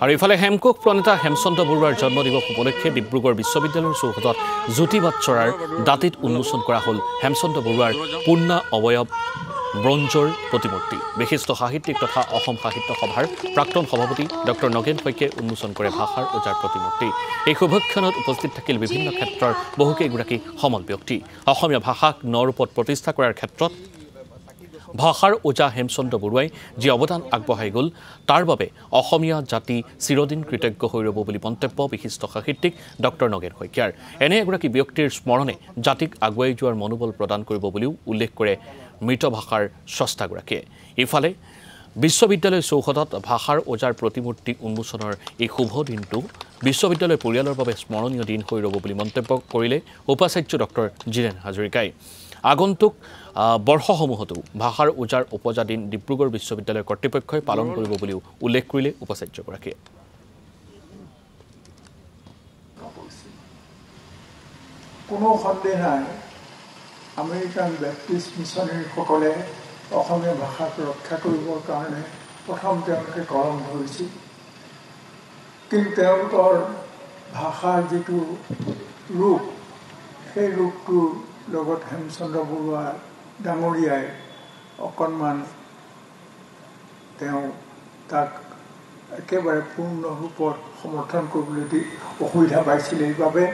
আৰু ইফালে হেমকোষ প্ৰণেতা হেমচন্দ্ৰ বৰুৱাৰ জন্মদিবস উপলক্ষে ডিব্ৰুগড় বিশ্ববিদ্যালয়ৰ চৌহদত জ্যোতি বাৎসৰাৰ দাঁতিত উন্মোচন কৰা হ'ল হেমচন্দ্ৰ বৰুৱাৰ পূৰ্ণ অৱয়ব ব্ৰঞ্জৰ প্ৰতিমূৰ্তি। বিশিষ্ট সাহিত্যিক তথা অসম সাহিত্য সভাৰ প্ৰাক্তন সভাপতি ডক্টৰ নগেন শইকীয়াই উন্মোচন কৰে ভাষাৰ ওজাৰ প্ৰতিমূৰ্তি। এই শুভক্ষণত উপস্থিত থাকিল বিভিন্ন ক্ষেত্ৰৰ বহুকেইগৰাকী সমল ব্যক্তি। অসমীয়া ভাষাক নৰূপত প্ৰতিষ্ঠা কৰাৰ ক্ষেত্ৰত ভাষাৰ ওজা হেমচন্দ্ৰ বৰুৱাই যি অৱদান আগবঢ়াই গ'ল তাৰ বাবে অসমীয়া জাতি চিৰদিন কৃতজ্ঞ হৈ ৰ'ব বুলি মন্তব্য বিশিষ্ট সাহিত্যিক ডক্টৰ নগেন শইকীয়াৰ। এনে এগৰাকী ব্যক্তিৰ স্মৰণে জাতিক আগুৱাই যোৱাৰ মনোবল প্ৰদান কৰিব বুলিও উল্লেখ কৰে মৃত ভাষাৰ স্ৰষ্টাগৰাকীয়ে। ইফালে বিশ্ববিদ্যালয় চৌহদত ভাষাৰ ওজাৰ প্ৰতিমূৰ্তি উন্মোচনৰ এই শুভ দিনটো বিশ্ববিদ্যালয় পৰিয়ালৰ বাবে স্মৰণীয় দিন হৈ ৰ'ব বুলি মন্তব্য কৰিলে উপাচাৰ্য ডক্টৰ জিৰেণ হাজৰিকাই। আগন্তুক বৰ্ষসমূহতো ভাষাৰ ওজাৰ উপজা দিন ডিব্ৰুগড় বিশ্ববিদ্যালয় কৰ্তৃপক্ষই পালন কৰিব বুলিও উল্লেখ কৰিলে উপাচাৰ্যগৰাকীয়ে। কোনো সন্দেহ নাই আমেৰিকান বেপ্টিষ্ট মিছনেৰীসকলে অসমীয়া ভাষাক ৰক্ষা কৰিবৰ কাৰণে প্ৰথম তেওঁলোকে কলম ধৰিছিল, কিন্তু তেওঁলোকৰ ভাষাৰ যিটো ৰূপ সেই ৰূপটোৰ লগত হেমচন্দ্ৰ বৰুৱা ডাঙৰীয়াই অকণমান তেওঁ তাক একেবাৰে পূৰ্ণ ৰূপত সমৰ্থন কৰিবলৈ দি অসুবিধা পাইছিল। এইবাবে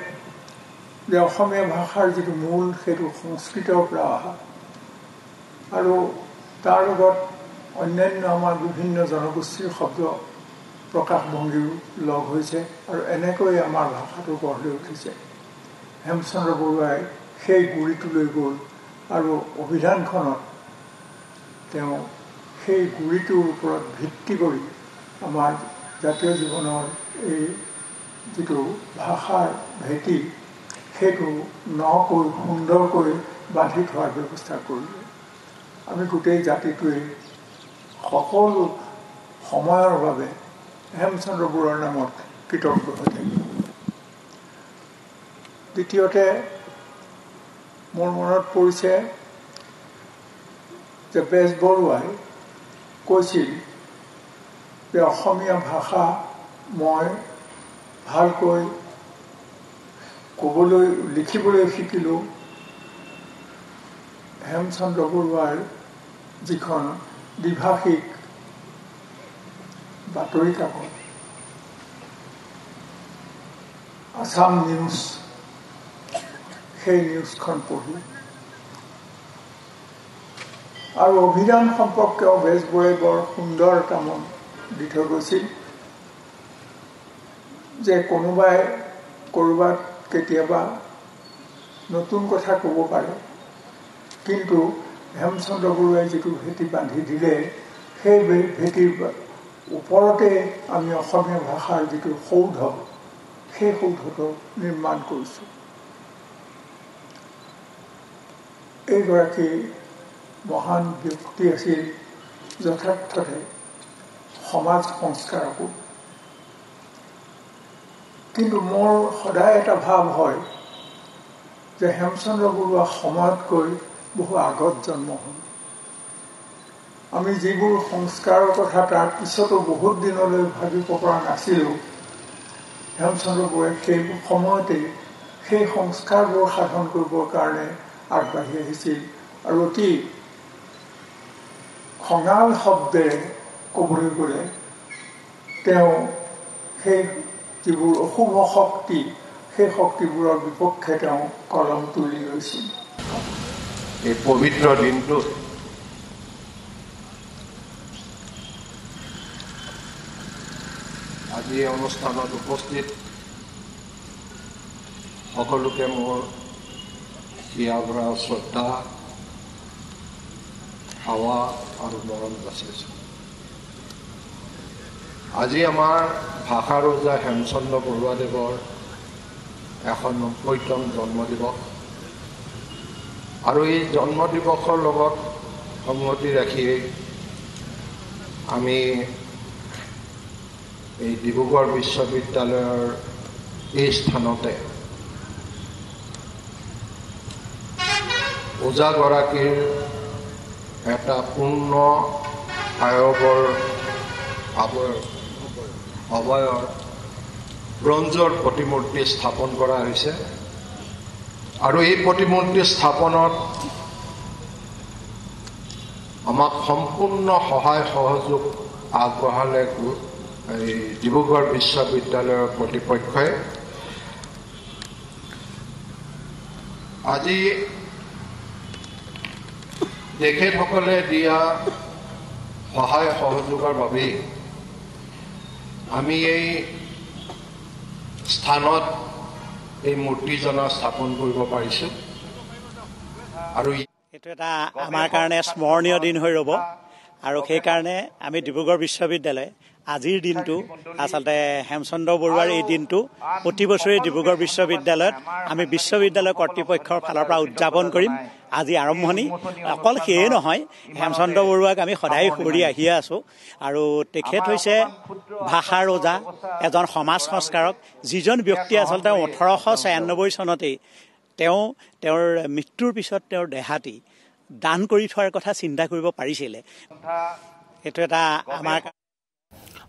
যে অসমীয়া ভাষাৰ যিটো মূল সেইটো সংস্কৃতৰ পৰা অহা আৰু তাৰ লগত অন্যান্য আমাৰ বিভিন্ন জনগোষ্ঠীৰ শব্দ প্ৰকাশভংগীও লগ হৈছে আৰু এনেকৈ আমাৰ ভাষাটো গঢ় লৈ উঠিছে। হেমচন্দ্ৰ বৰুৱাই সেই গুৰিটো লৈ গ'ল আৰু অভিধানখনত তেওঁ সেই গুৰিটোৰ ওপৰত ভিত্তি কৰি আমাৰ জাতীয় জীৱনৰ এই যিটো ভাষাৰ ভেটি সেইটো নকৈ সুন্দৰকৈ বান্ধি থোৱাৰ ব্যৱস্থা কৰিলে। আমি গোটেই জাতিটোৱে সকলো সময়ৰ বাবে হেমচন্দ্ৰ বৰুৱাৰ নামত কৃতজ্ঞ হৈ থাকিব। দ্বিতীয়তে মোৰ মনত পৰিছে যে বেজবৰুৱাই কৈছিল যে অসমীয়া ভাষা মই ভালকৈ ক'বলৈ লিখিবলৈ শিকিলোঁ হেমচন্দ্ৰ বৰুৱাৰ যিখন দ্বিভাষিক বাতৰি কাকত আছাম নিউজ, সেই নিউজখন পঢ়ি আৰু অভিধান সম্পৰ্কেও বেজবৰুৱাই বৰ সুন্দৰ এটা মন দি থৈ গৈছিল যে কোনোবাই ক'ৰবাত কেতিয়াবা নতুন কথা ক'ব পাৰে, কিন্তু হেমচন্দ্ৰ বৰুৱাই যিটো ভেটি বান্ধি দিলে সেই ভেটিৰ ওপৰতে আমি অসমীয়া ভাষাৰ যিটো সৌধ সেই সৌধটো নিৰ্মাণ কৰিছোঁ। এইগৰাকী মহান ব্যক্তি আছিল যথাৰ্থতে সমাজ সংস্কাৰকো। কিন্তু মোৰ সদায় এটা ভাৱ হয় যে হেমচন্দ্ৰ বৰুৱা সময়তকৈ বহু আগত জন্ম হ'ল। আমি যিবোৰ সংস্কাৰৰ কথা তাৰ পিছতো বহুত দিনলৈ ভাবিব পৰা নাছিলোঁ, হেমচন্দ্ৰ বৰুৱাই সেই সময়তে সেই সংস্কাৰবোৰ সাধন কৰিবৰ কাৰণে আগবাঢ়ি আহিছিল আৰু অতি খঙাল শব্দেৰে ক'বলৈ গ'লে তেওঁ সেই যিবোৰ অশুভ শক্তি সেই শক্তিবোৰৰ বিপক্ষে তেওঁ কলম তুলি লৈছিল। এই পবিত্ৰ দিনটোত আজি এই অনুষ্ঠানত উপস্থিত সকলোকে মোৰ হিয়াভৰা শ্ৰদ্ধা, সেৱা আৰু মৰম যাচিছোঁ। আজি আমাৰ ভাষাৰ ওজা হেমচন্দ্ৰ বৰুৱাদেৱৰ ১৯০তম জন্মদিবস আৰু এই জন্মদিবসৰ লগত সংগতি ৰাখি আমি এই ডিব্ৰুগড় বিশ্ববিদ্যালয়ৰ এই স্থানতে ওজাগৰাকীৰ এটা পূৰ্ণ আয়বৰ অভয়ৰ ব্ৰঞ্জৰ প্ৰতিমূৰ্তি স্থাপন কৰা হৈছে আৰু এই প্ৰতিমূৰ্তি স্থাপনত আমাক সম্পূৰ্ণ সহায় সহযোগ আগবঢ়ালে এই ডিব্ৰুগড় বিশ্ববিদ্যালয়ৰ কৰ্তৃপক্ষই। আজি তেখেতসকলে দিয়া সহায় সহযোগৰ বাবেই আমি এই স্থানত এই মূৰ্তিজনা স্থাপন কৰিব পাৰিছোঁ আৰু এইটো এটা আমাৰ কাৰণে স্মৰণীয় দিন হৈ ৰ'ব আৰু সেইকাৰণে আমি ডিব্ৰুগড় বিশ্ববিদ্যালয় আজিৰ দিনটো আচলতে হেমচন্দ্ৰ বৰুৱাৰ এই দিনটো প্ৰতি বছৰে ডিব্ৰুগড় বিশ্ববিদ্যালয়ত আমি বিশ্ববিদ্যালয় কৰ্তৃপক্ষৰ ফালৰ পৰা উদযাপন কৰিম। আজি আৰম্ভণি। অকল সেয়ে নহয়, হেমচন্দ্ৰ বৰুৱাক আমি সদায় সুঁৱৰি আহিয়ে আছোঁ আৰু তেখেত হৈছে ভাষাৰ ৰজা, এজন সমাজ সংস্কাৰক, যিজন ব্যক্তি আচলতে 1896 চনতেই তেওঁৰ মৃত্যুৰ পিছত তেওঁৰ দেহাটি দান কৰি থোৱাৰ কথা চিন্তা কৰিব পাৰিছিলে। এইটো এটা আমাৰ।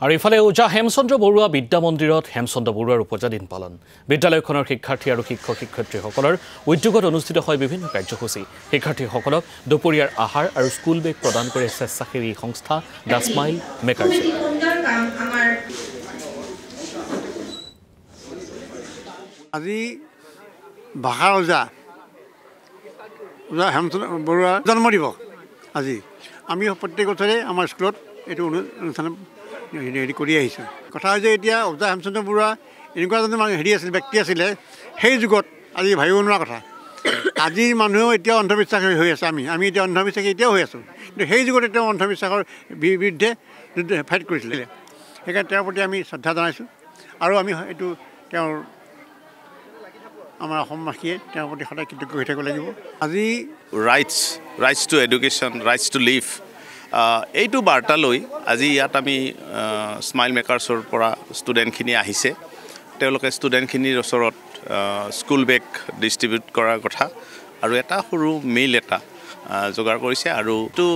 আৰু ইফালে ওজা হেমচন্দ্ৰ বৰুৱা বিদ্যা মন্দিৰত হেমচন্দ্ৰ বৰুৱাৰ উপজা দিন পালন। বিদ্যালয়খনৰ শিক্ষাৰ্থী আৰু শিক্ষক শিক্ষয়িত্ৰীসকলৰ উদ্যোগত অনুষ্ঠিত হয় বিভিন্ন কাৰ্যসূচী। শিক্ষাৰ্থীসকলক দুপৰীয়াৰ আহাৰ আৰু স্কুল বেগ প্ৰদান কৰে স্বেচ্ছাসেৱী সংস্থা দ্য স্মাইল মেকাৰ্ছে। আজি ভাষাৰ ওজা হেমচন্দ্ৰ বৰুৱাৰ জন্ম দিৱস। আজি আমি প্ৰত্যেক বছৰে আমাৰ স্কুলত এইটো অনুষ্ঠান হেৰি কৰি আহিছোঁ। কথা হৈছে এতিয়া ওজা হেমচন্দ্ৰ বৰুৱা এনেকুৱা এজন ব্যক্তি আছিলে, সেই যুগত আজি ভাবিব নোৱাৰা কথা। আজিৰ মানুহেও এতিয়াও অন্ধবিশ্বাস হৈ আছে। আমি এতিয়া অন্ধবিশ্বাসী এতিয়াও হৈ আছোঁ, কিন্তু সেই যুগত তেওঁ অন্ধবিশ্বাসৰ বিৰুদ্ধে ফাইট কৰিছিলে। সেইকাৰণে তেওঁৰ প্ৰতি আমি শ্ৰদ্ধা জনাইছোঁ আৰু আমি এইটো তেওঁৰ আমাৰ অসমবাসীয়ে তেওঁৰ প্ৰতি সদায় কৃতজ্ঞ হৈ থাকিব লাগিব। আজি rights to education, rights to live, এইটো বাৰ্তা লৈ আজি ইয়াত আমি স্মাইল মেকাৰ্ছৰ পৰা ষ্টুডেণ্টখিনি আহিছে। তেওঁলোকে ষ্টুডেণ্টখিনিৰ ওচৰত স্কুল বেগ ডিষ্ট্ৰিবিউট কৰাৰ কথা আৰু এটা সৰু মিল এটা যোগাৰ কৰিছে আৰু এইটো